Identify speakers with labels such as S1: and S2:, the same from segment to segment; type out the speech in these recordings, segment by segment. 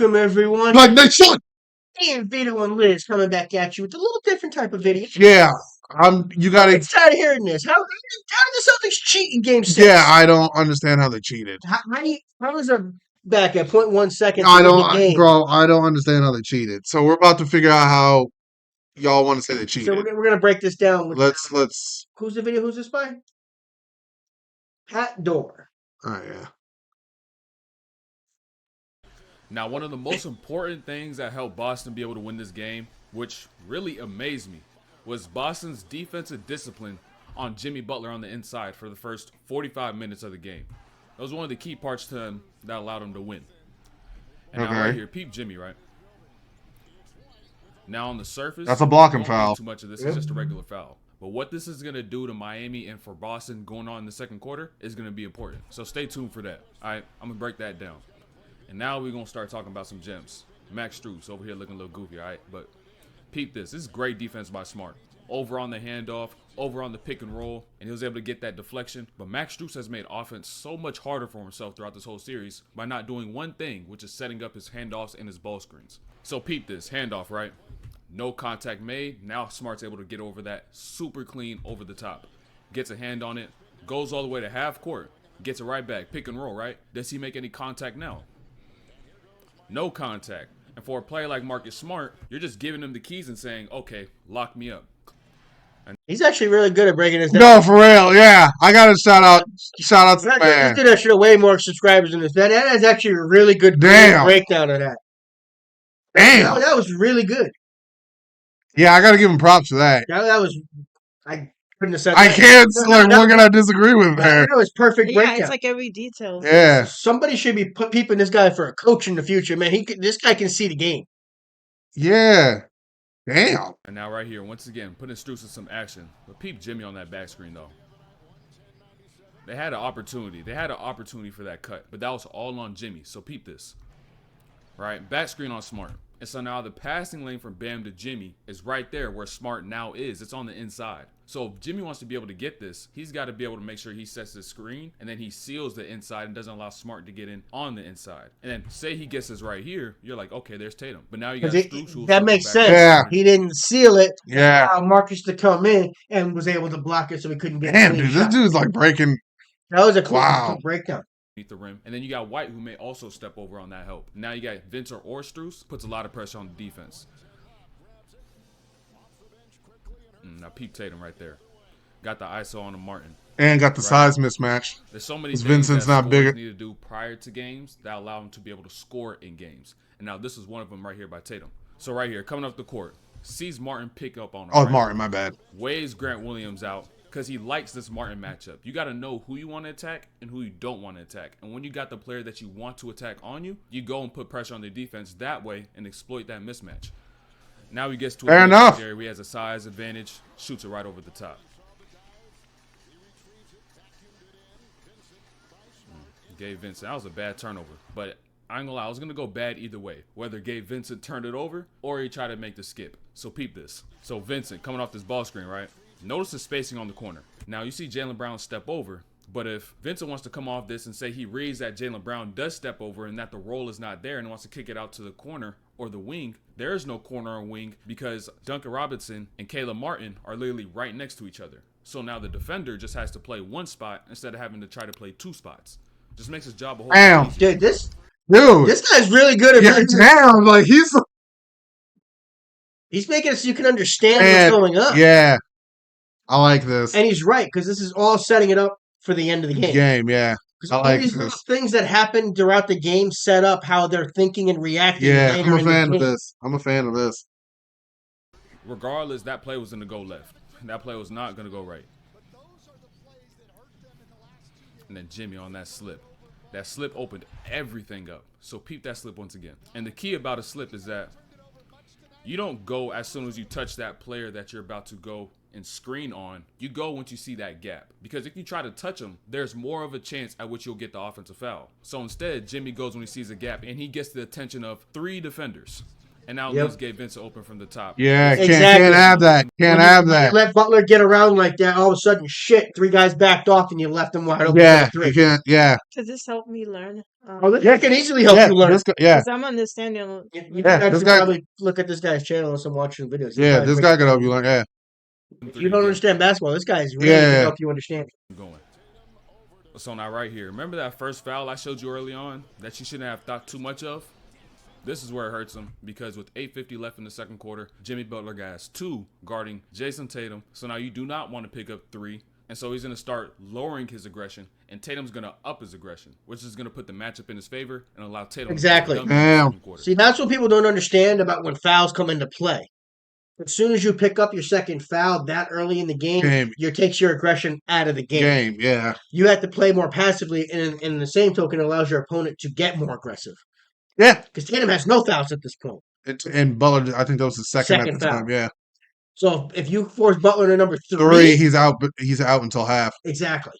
S1: Welcome, everyone.
S2: Blite Nation!
S1: And Vito and Liz coming back at you with a little different type of video.
S2: Yeah, you
S1: I'm
S2: gotta.
S1: tired of hearing this. How did the Celtics cheat in Game 6?
S2: Yeah, I don't understand how they cheated.
S1: How is there back at 0.1 seconds
S2: I
S1: to win the
S2: don't,
S1: game?
S2: bro. I don't understand how they cheated. So we're about to figure out how y'all want to say they
S1: So
S2: cheated.
S1: we're gonna break this down.
S2: Let's.
S1: Who's the video? Who's this by? pattDOR.
S2: Oh yeah.
S3: Now, one of the most important things that helped Boston be able to win this game, which really amazed me, was Boston's defensive discipline on Jimmy Butler on the inside for the first 45 minutes of the game. That was one of the key parts to him that allowed him to win. And now right here, peep Jimmy, right? Now on the surface,
S2: That's a blocking
S3: don't
S2: foul.
S3: think too much of this is just a regular foul. But what this is going to do to Miami and for Boston going on in the second quarter is going to be important. So stay tuned for that. All right, I'm going to break that down. And now we're going to start talking about some gems. Max Strus over here looking a little goofy, all right? But peep this. This is great defense by Smart. Over on the handoff, over on the pick and roll, and he was able to get that deflection. But Max Strus has made offense so much harder for himself throughout this whole series by not doing one thing, which is setting up his handoffs and his ball screens. So peep this. Handoff, right? No contact made. Now Smart's able to get over that super clean over the top. Gets a hand on it. Goes all the way to half court. Gets it right back. Pick and roll, right? Does he make any contact now? No contact. And for a player like Marcus Smart, you're just giving him the keys and saying, okay, lock me up.
S1: And he's actually really good at breaking this down.
S2: No, for real. Yeah, I got to shout out to the man.
S1: This dude actually have way more subscribers than this. That is actually a really good breakdown of that.
S2: Damn.
S1: That was really good.
S2: Yeah, I got to give him props for that.
S1: That was. I couldn't have said that.
S2: I can't. We're going to disagree with her.
S1: That was perfect breakdown.
S4: It's like every detail.
S2: Yeah.
S1: Somebody should be peeping this guy for a coach in the future, man. This guy can see the game.
S2: Yeah. Damn.
S3: And now right here, once again, putting Strus in some action. But peep Jimmy on that back screen, though. They had an opportunity. They had an opportunity for that cut, but that was all on Jimmy. So peep this. Right? Back screen on Smart. And so now the passing lane from Bam to Jimmy is right there where Smart now is. It's on the inside. So if Jimmy wants to be able to get this, he's got to be able to make sure he sets the screen and then he seals the inside and doesn't allow Smart to get in on the inside. And then say he gets this right here, you're like, okay, there's Tatum. But now you got Strus.
S1: That makes sense.
S2: Yeah.
S1: He didn't seal it.
S2: Yeah.
S1: Allowed Marcus to come in and was able to block it so he couldn't get
S2: Damn, dude, this dude's like breaking.
S1: That was a cool breakdown.
S3: The rim. And then you got White, who may also step over on that help. Now you got Vincer or Strus, puts a lot of pressure on the defense. Now peep Tatum right there. Got the ISO on the Martin.
S2: And got the size mismatch.
S3: There's so many things
S2: Vincent's
S3: that
S2: not bigger.
S3: Need to do prior to games that allow him to be able to score in games. And now this is one of them right here by Tatum. So right here, coming up the court, sees Martin pick up on him.
S2: Oh, right? Martin, my bad.
S3: Weighs Grant Williams out because he likes this Martin matchup. You got to know who you want to attack and who you don't want to attack. And when you got the player that you want to attack on you, you go and put pressure on the defense that way and exploit that mismatch. Now he gets to a area where he has a size advantage, shoots it right over the top. Gabe Vincent, that was a bad turnover, but I ain't gonna lie, I was gonna go bad either way. Whether Gabe Vincent turned it over or he tried to make the skip. So peep this. So Vincent coming off this ball screen, right? Notice the spacing on the corner. Now you see Jaylen Brown step over, but if Vincent wants to come off this and say he reads that Jaylen Brown does step over and that the roll is not there and wants to kick it out to the corner or the wing, there is no corner or wing because Duncan Robinson and Caleb Martin are literally right next to each other. So now the defender just has to play one spot instead of having to try to play two spots. Just makes his job a whole lot easier.
S1: Dude, this guy's really good at
S2: damn, like he's
S1: making it so you can understand what's going on.
S2: Yeah. I like this.
S1: And he's right, because this is all setting it up for the end of the game.
S2: Yeah.
S1: I like these little things that happen throughout the game set up how they're thinking and reacting.
S2: Yeah, I'm a fan of this. I'm a fan of this.
S3: Regardless, that play was going to go left. That play was not going to go right. And then Jimmy on that slip. That slip opened everything up. So peep that slip once again. And the key about a slip is that you don't go as soon as you touch that player that you're about to go and screen on. You go once you see that gap. Because if you try to touch him, there's more of a chance at which you'll get the offensive foul. So instead, Jimmy goes when he sees a gap and he gets the attention of three defenders. And now
S1: Yep.
S3: leaves Gabe Vincent open from the top.
S2: Yeah,
S1: Exactly.
S2: can't have that. Can't have that.
S1: You let Butler get around like that, all of a sudden, shit, 3 guys backed off and you left them wide open.
S2: Yeah,
S1: for 3.
S2: you can't. Yeah.
S4: Does this help me learn?
S1: That can easily help
S2: Yeah,
S1: you learn.
S2: yeah.
S4: Because I'm understanding.
S1: You
S2: Yeah,
S1: guys
S2: this
S1: should
S2: guy-
S1: probably look at this guy's channel as I'm watching the videos.
S2: Yeah, this guy can help you learn. Yeah.
S1: If you don't understand basketball, this guy is really
S2: Yeah.
S1: going to help you understand.
S3: Going. So now right here, remember that first foul I showed you early on that you shouldn't have thought too much of? This is where it hurts him because with 8:50 left in the second quarter, Jimmy Butler got 2 guarding Jason Tatum. So now you do not want to pick up 3. And so he's going to start lowering his aggression, and Tatum's going to up his aggression, which is going to put the matchup in his favor and allow Tatum
S1: Exactly.
S3: to dump in the second quarter.
S1: See, that's what people don't understand about when fouls come into play. As soon as you pick up your second foul that early in the game, it takes your aggression out of the game.
S2: Yeah.
S1: You have to play more passively, and in the same token, it allows your opponent to get more aggressive.
S2: Yeah.
S1: Because Tatum has no fouls at this point.
S2: And Butler, I think that was his second at the
S1: foul.
S2: time. Yeah.
S1: So if you force Butler to number 3,
S2: 3, he's out. He's out until half.
S1: Exactly.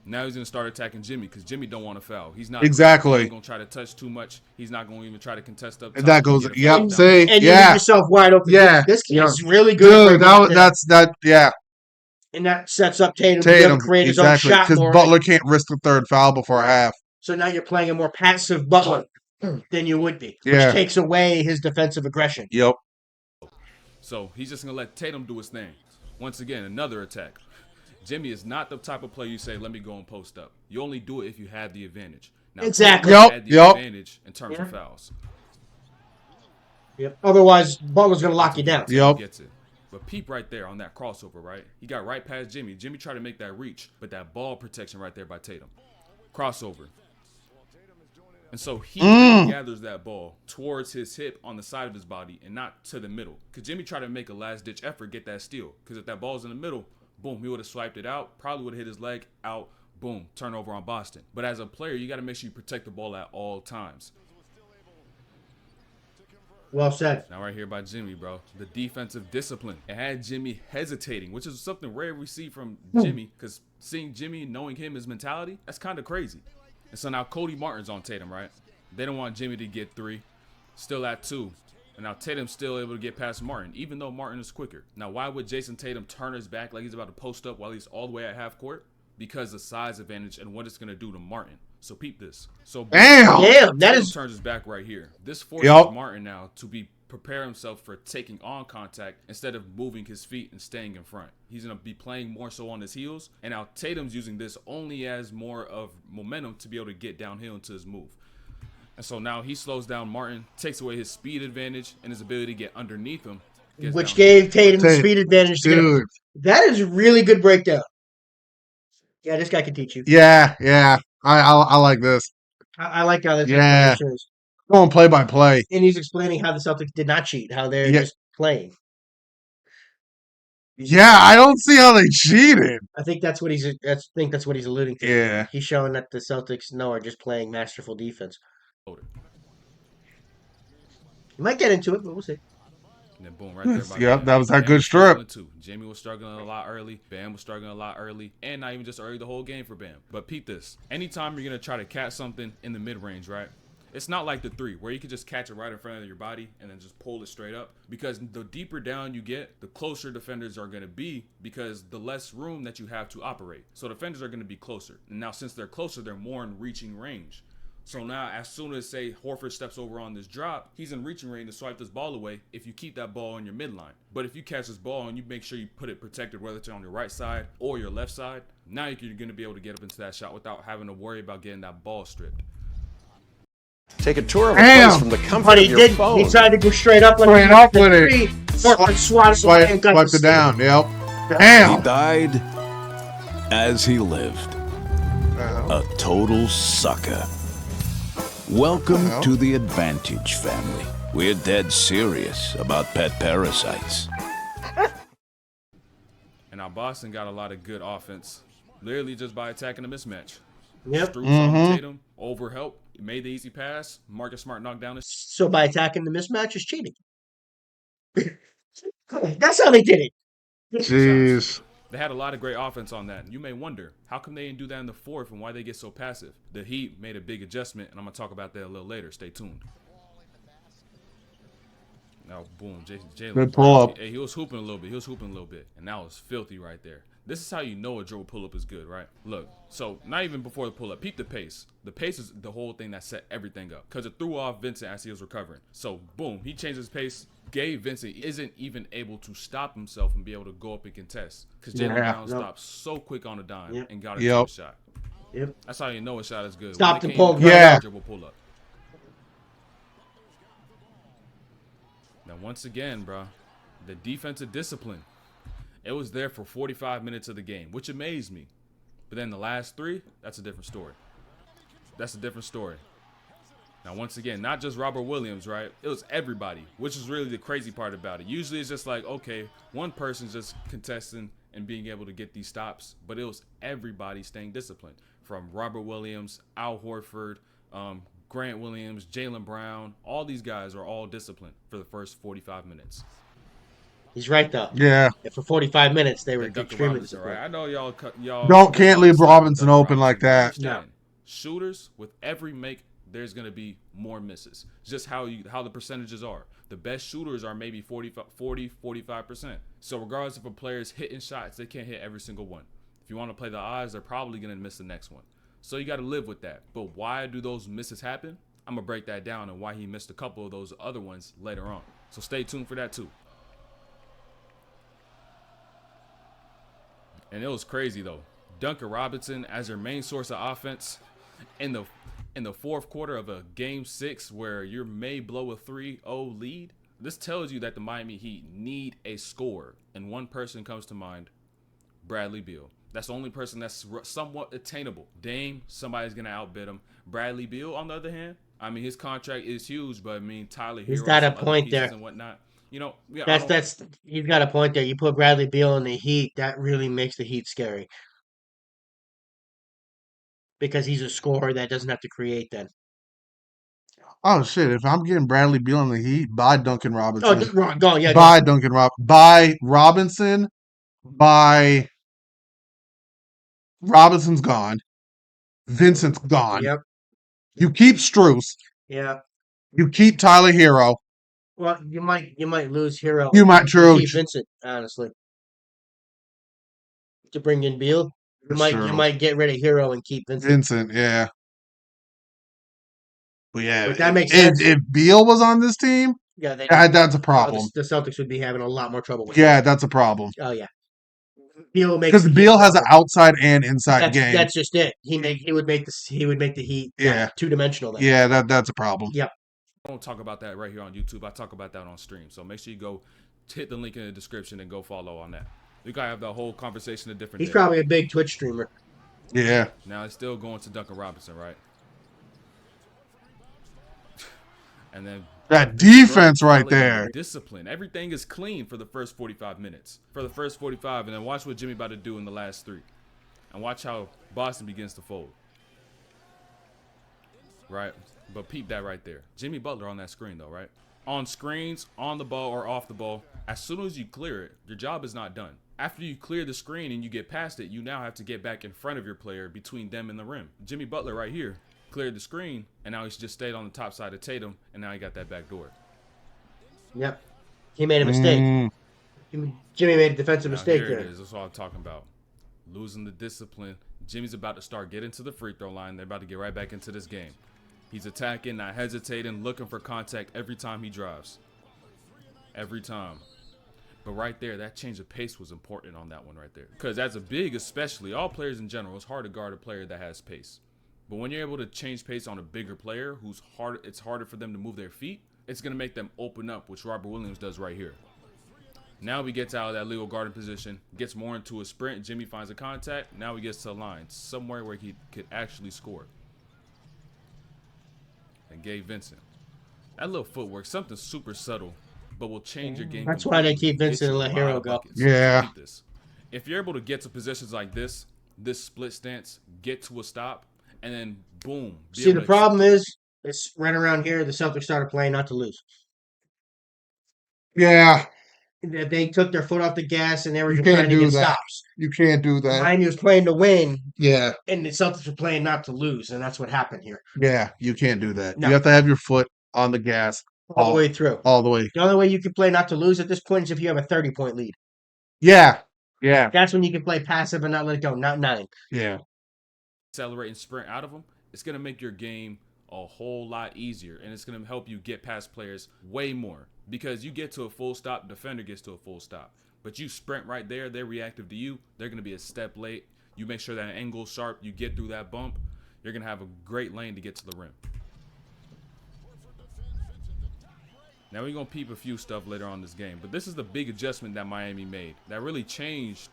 S3: Now he's going to start attacking Jimmy because Jimmy don't want to foul. He's not
S2: Exactly.
S3: going to try to touch too much. He's not going to even try to contest up top.
S2: And that goes.
S3: Get a
S2: Yep.
S3: foul down.
S2: See.
S1: And you leave yourself wide open.
S2: Yeah.
S1: This guy's really good.
S2: Dude, that's. Yeah.
S1: And that sets up Tatum to be able to create his own shot
S2: because
S1: more.
S2: Butler can't risk the third foul before half.
S1: So now you're playing a more passive Butler than you would be, which
S2: Yeah.
S1: takes away his defensive aggression.
S2: Yep.
S3: So he's just going to let Tatum do his thing. Once again, another attack. Jimmy is not the type of player you say, let me go and post up. You only do it if you have the advantage. Now,
S1: Exactly.
S3: Tatum had the advantage in terms of fouls.
S1: Yep. Otherwise, Butler's going to lock you down.
S2: Yep.
S3: Gets it. But peep right there on that crossover, right? He got right past Jimmy. Jimmy tried to make that reach, but that ball protection right there by Tatum. Crossover. And so he gathers that ball towards his hip on the side of his body and not to the middle. Because Jimmy tried to make a last-ditch effort, get that steal. Because if that ball's in the middle, boom, he would have swiped it out, probably would have hit his leg out, boom, turnover on Boston. But as a player, you got to make sure you protect the ball at all times.
S1: Well said.
S3: Now right here by Jimmy, bro, the defensive discipline. It had Jimmy hesitating, which is something rare we see from Jimmy, because seeing Jimmy, knowing him, his mentality, that's kind of crazy. And so now Cody Martin's on Tatum, right? They don't want Jimmy to get 3, still at 2. And now Tatum's still able to get past Martin, even though Martin is quicker. Now, why would Jason Tatum turn his back like he's about to post up while he's all the way at half court? Because the size advantage and what it's going to do to Martin. So peep this. So
S1: Damn, that
S3: Tatum
S1: is
S3: turns his back right here. This forces Martin now to prepare himself for taking on contact instead of moving his feet and staying in front. He's going to be playing more so on his heels. And now Tatum's using this only as more of momentum to be able to get downhill into his move. And so now he slows down Martin, takes away his speed advantage and his ability to get underneath him.
S1: which gave Tatum the speed advantage.
S2: Dude.
S1: That is a really good breakdown. Yeah, this guy can teach you.
S2: Yeah. I like this.
S1: I like how this
S2: Yeah.
S1: is.
S2: Going play by play.
S1: And he's explaining how the Celtics did not cheat, how they're just playing.
S2: Yeah, I don't see how they cheated.
S1: I think that's what he's alluding to.
S2: Yeah.
S1: He's showing that the Celtics are just playing masterful defense. You might get into it, but we'll see.
S3: And then boom, right there. By
S2: Yep,
S3: Bam.
S2: that was that
S3: Bam
S2: good strip.
S3: Too. Jimmy was struggling a lot early. Bam was struggling a lot early. And not even just early, the whole game for Bam. But peep this. Anytime you're going to try to catch something in the mid-range, right? It's not like the 3 where you can just catch it right in front of your body and then just pull it straight up. Because the deeper down you get, the closer defenders are going to be because the less room that you have to operate. So defenders are going to be closer. And now since they're closer, they're more in reaching range. So now, as soon as, say, Horford steps over on this drop, he's in reaching range to swipe this ball away if you keep that ball on your midline. But if you catch this ball and you make sure you put it protected, whether it's on your right side or your left side, now you're going to be able to get up into that shot without having to worry about getting that ball stripped.
S5: Take a tour of a place from the comfort
S1: But he
S5: of your
S1: did.
S5: phone.
S1: He tried to go straight up.
S2: Straight up with it.
S1: Horford swatted away and got
S2: Swiped
S1: the
S2: it down. Yep.
S6: He
S2: Damn.
S6: died as he lived. A total sucker. Welcome to the Advantage family. We're dead serious about pet parasites.
S3: And now Boston got a lot of good offense, literally just by attacking the mismatch.
S1: Yep.
S3: Struz on Tatum, over help, made the easy pass. Marcus Smart knocked down his.
S1: So by attacking the mismatch is cheating. That's how they did it.
S2: Jeez.
S3: They had a lot of great offense on that. You may wonder, how come they didn't do that in the fourth and why they get so passive? The Heat made a big adjustment, and I'm going to talk about that a little later. Stay tuned. Now, boom, Jalen.
S2: Good pull-up.
S3: He was hooping a little bit. And that was filthy right there. This is how you know a dribble pull-up is good, right? Look, so not even before the pull-up. Peep the pace. The pace is the whole thing that set everything up because it threw off Vincent as he was recovering. So, boom, he changed his pace. Gabe Vincent isn't even able to stop himself and be able to go up and contest because Jalen Brown stopped so quick on a dime and got into a shot.
S1: Yep.
S3: That's how you know a shot is good.
S1: Stopped and pulled.
S3: Dribble pull-up. Now, once again, bro, the defensive discipline, it was there for 45 minutes of the game, which amazed me. But then the last 3, that's a different story. Now, once again, not just Robert Williams, right? It was everybody, which is really the crazy part about it. Usually it's just like, okay, one person's just contesting and being able to get these stops, but it was everybody staying disciplined. From Robert Williams, Al Horford, Grant Williams, Jaylen Brown, all these guys are all disciplined for the first 45 minutes.
S1: He's right, though.
S2: Yeah.
S1: For 45 minutes, they were extremely
S3: disciplined. Right? I know y'all
S2: can't leave Robinson open like that.
S3: No. Shooters, with every make, there's going to be more misses. Just how the percentages are. The best shooters are maybe 40, 45%. So regardless if a player's hitting shots, they can't hit every single one. If you want to play the odds, they're probably going to miss the next one. So you got to live with that. But why do those misses happen? I'm going to break that down and why he missed a couple of those other ones later on. So stay tuned for that too. And it was crazy though. Duncan Robinson as your main source of offense in the fourth quarter of a game 6 where you may blow a 3-0 lead. This tells you that the Miami Heat need a scorer. And one person comes to mind, Bradley Beal. That's the only person that's somewhat attainable. Dame, somebody's going to outbid him. Bradley Beal, on the other hand, I mean, his contract is huge, but I mean, Tyler Herro,
S1: he's got a point there
S3: and whatnot. You know, yeah,
S1: that's he's got a point there. You put Bradley Beal in the Heat, that really makes the Heat scary because he's a scorer that doesn't have to create. Then,
S2: Oh shit! If I'm getting Bradley Beal in the Heat, buy Duncan Robinson.
S1: Go, yeah.
S2: Buy Duncan buy Robinson. Buy Robinson's gone. Vincent's gone.
S1: Yep.
S2: You keep Strus.
S1: Yeah.
S2: You keep Tyler Herro.
S1: Well, you might lose Herro.
S2: You might
S1: keep Vincent, honestly. To bring in Beal, you might get rid of Herro and keep Vincent.
S2: Yeah. But yeah,
S1: but that makes sense.
S2: If Beal was on this team, that's a problem.
S1: The Celtics would be having a lot more trouble with
S2: him. That's a problem.
S1: Oh yeah. Beal makes
S2: because Beal has an outside and inside game.
S1: That's just it. He would make the Heat 2-dimensional. Then.
S2: Yeah, that's a problem.
S1: Yep.
S3: I don't talk about that right here on YouTube. I talk about that on stream. So make sure you go hit the link in the description and go follow on that. We gotta have the whole conversation a different
S1: He's probably a big Twitch streamer.
S2: Yeah.
S3: Now it's still going to Duncan Robinson, right? And then
S2: that defense right there.
S3: Discipline. Everything is clean for the first 45 minutes. For the first 45, and then watch what Jimmy about to do in the last 3. And watch how Boston begins to fold. Right? But peep that right there. Jimmy Butler on that screen though, right? On screens, on the ball or off the ball, as soon as you clear it, your job is not done. After you clear the screen and you get past it, you now have to get back in front of your player between them and the rim. Jimmy Butler right here cleared the screen, and now he's just stayed on the top side of Tatum, and now he got that back door.
S1: Yep. He made a mistake. Jimmy made a defensive mistake there.
S3: It is. That's what I'm talking about. Losing the discipline. Jimmy's about to start getting to the free throw line. They're about to get right back into this game. He's attacking, not hesitating, looking for contact every time he drives. Every time. But right there, that change of pace was important on that one right there. Because as a big, especially, all players in general, it's hard to guard a player that has pace. But when you're able to change pace on a bigger player it's harder for them to move their feet, it's going to make them open up, which Robert Williams does right here. Now he gets out of that legal guarding position, gets more into a sprint. Jimmy finds a contact. Now he gets to the line, somewhere where he could actually score. And Gabe Vincent. That little footwork, something super subtle, but will change your game.
S1: That's why they keep Vincent and let Herro go.
S2: Yeah.
S3: If you're able to get to positions like this split stance, get to a stop, and then boom.
S1: See, the problem is, it's right around here, the Celtics started playing not to lose.
S2: Yeah.
S1: They took their foot off the gas and they were
S2: You
S1: just
S2: can't
S1: trying to
S2: do
S1: get
S2: that.
S1: stops.
S2: You can't do that.
S1: Miami was playing to win,
S2: Yeah,
S1: and the Celtics were playing not to lose, and that's what happened here.
S2: yeah, you can't do that.
S1: No.
S2: You have to have your foot on the gas
S1: All the way through.
S2: all the way.
S1: The only way you can play not to lose at this point is if you have a 30-point lead.
S2: Yeah, yeah,
S1: That's when you can play passive and not let it go, not 9.
S2: yeah.
S3: Accelerate and sprint out of them, it's going to make your game a whole lot easier, and it's going to help you get past players way more, because you get to a full stop, defender gets to a full stop, but you sprint right there, they're reactive to you, they're going to be a step late. You make sure that angle's sharp, you get through that bump, you're going to have a great lane to get to the rim. Now we're going to peep a few stuff later on in this game, but this is the big adjustment that Miami made that really changed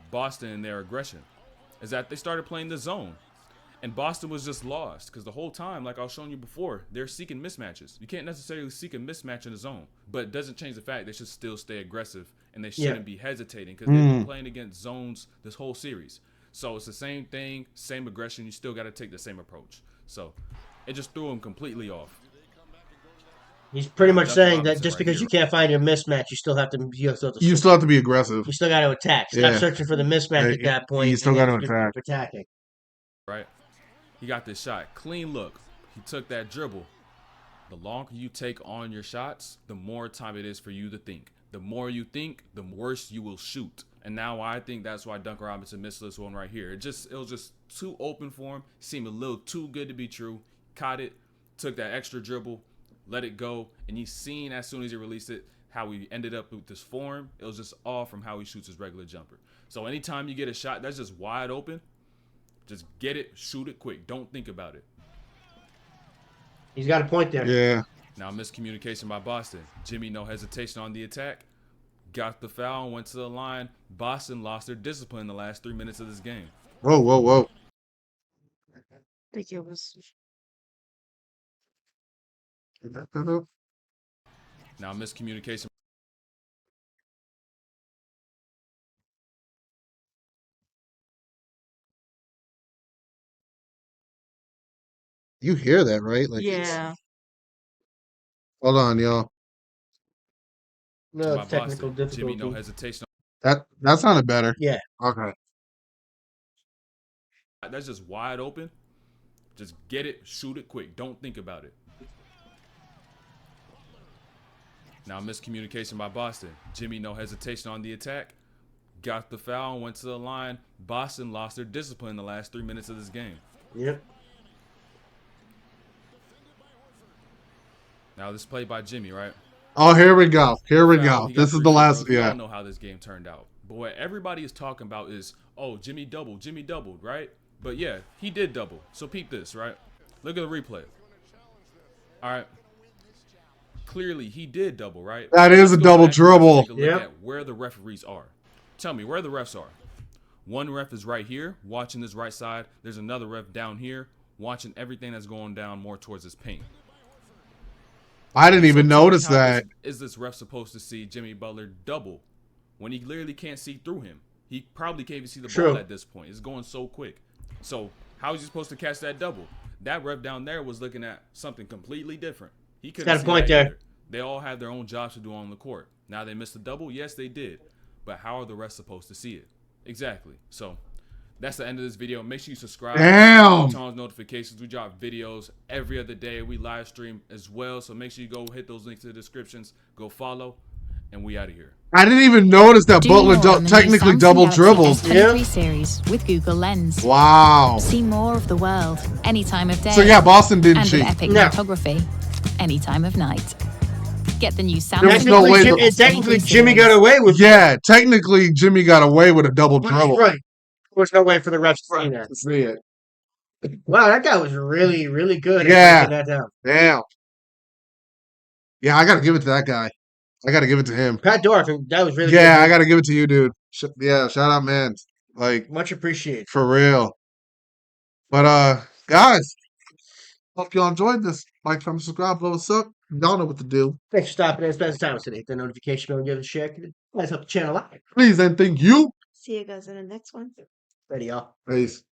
S3: Boston and their aggression, is that they started playing the zone. And Boston was just lost because the whole time, like I was showing you before, they're seeking mismatches. You can't necessarily seek a mismatch in the zone, but it doesn't change the fact they should still stay aggressive and they shouldn't be hesitating, because they've been playing against zones this whole series. So it's the same thing, same aggression. You still got to take the same approach. So it just threw him completely off.
S1: He's pretty much
S3: Duncan
S1: saying that
S3: Robinson
S1: just
S3: right
S1: because
S3: here.
S1: you can't find your mismatch, you still have to
S2: You still have to be aggressive.
S1: you still got to attack. Stop
S2: Yeah.
S1: searching for the mismatch at that point.
S2: You still
S1: and
S2: got
S1: then
S2: to
S1: just
S2: attack.
S1: keep attacking.
S3: Right? He got this shot. Clean look. He took that dribble. The longer you take on your shots, the more time it is for you to think. The more you think, the worse you will shoot. And now I think that's why Duncan Robinson missed this one right here. It was just too open for him. Seemed a little too good to be true. Caught it, took that extra dribble, let it go, and you seen as soon as he released it how he ended up with this form. It was just off from how he shoots his regular jumper. So anytime you get a shot that's just wide open, just get it, shoot it quick. Don't think about it.
S1: He's got a point there.
S2: Yeah.
S3: Now miscommunication by Boston. Jimmy, no hesitation on the attack. Got the foul and went to the line. Boston lost their discipline in the last 3 minutes of this game.
S2: Whoa, whoa, whoa.
S4: I think it was.
S3: Now miscommunication.
S2: You hear that, right? Like,
S4: Yeah.
S2: hold on, y'all.
S1: No,
S3: by
S1: it's technical
S3: Boston. Jimmy,
S1: difficulty.
S3: no hesitation.
S2: That sounded better.
S1: Yeah.
S2: Okay.
S3: That's just wide open. Just get it, shoot it quick. Don't think about it. Now miscommunication by Boston. Jimmy, no hesitation on the attack. Got the foul and went to the line. Boston lost their discipline in the last 3 minutes of this game.
S1: Yep.
S3: Now this play by Jimmy, right?
S2: Oh, here we go. Here we
S3: Foul,
S2: go.
S3: he got
S2: This is
S3: free
S2: the
S3: free
S2: last.
S3: throws. We
S2: Yeah.
S3: all know how this game turned out. But what everybody is talking about is, oh, Jimmy doubled, right? But yeah, he did double. So peep this, right? Look at the replay. All right. Clearly, he did double, right?
S2: That is
S3: Let's
S2: a
S3: go
S2: double
S3: back and
S2: dribble.
S3: let's take a look
S1: Yep.
S3: at where the referees are. Tell me where the refs are. One ref is right here, watching this right side. There's another ref down here, watching everything that's going down more towards his paint.
S2: I didn't even
S3: Tell me
S2: notice
S3: how
S2: that.
S3: Is this ref supposed to see Jimmy Butler double when he literally can't see through him? He probably can't even see the
S1: True.
S3: ball at this point. It's going so quick. So how is he supposed to catch that double? That ref down there was looking at something completely different. He couldn't
S1: Got a
S3: see
S1: point
S3: that
S1: there.
S3: either. They all have their own jobs to do on the court. Now they missed the double. Yes, they did. But how are the refs supposed to see it? Exactly. So that's the end of this video. Make sure you subscribe.
S2: Damn.
S3: Turn on notifications. We drop videos every other day. We live stream as well. So make sure you go hit those links in the descriptions. Go follow. And we out of here.
S2: I didn't even notice that
S7: Do
S2: Butler
S7: more on the new
S2: technically
S7: Samsung
S2: double
S7: Galaxy
S2: dribbled.
S7: S23 series with Google Lens.
S2: Wow.
S7: See more of the world any time of day.
S2: So yeah, Boston didn't
S7: and
S2: cheat.
S7: with epic
S1: No.
S7: photography any time of night. Get the new
S2: There was
S7: Samsung
S2: no way
S7: Galaxy
S2: that-
S1: Technically,
S7: S23
S1: Jimmy
S7: series.
S1: got away with it.
S2: Yeah, technically Jimmy got away with a double dribble.
S1: Right. There's no way for the refs to see that.
S2: See it.
S1: Wow, that guy was really, really good at
S2: Yeah.
S1: breaking that down.
S2: Damn. Yeah, I gotta give it to that guy. I gotta give it to him.
S1: pattDOR, that was really
S2: Yeah, I
S1: good.
S2: gotta give it to you, dude. Yeah, shout out, man. Like,
S1: Much appreciated.
S2: for real. But guys, hope y'all enjoyed this. Like, comment, subscribe, blow us up. Y'all know what to do.
S1: Thanks for stopping in. Spend some time today. Hit the notification bell and give it a share. Guys, help the channel out.
S2: Please and thank you.
S4: See you guys in the next one.
S1: Ready, y'all.
S2: Peace.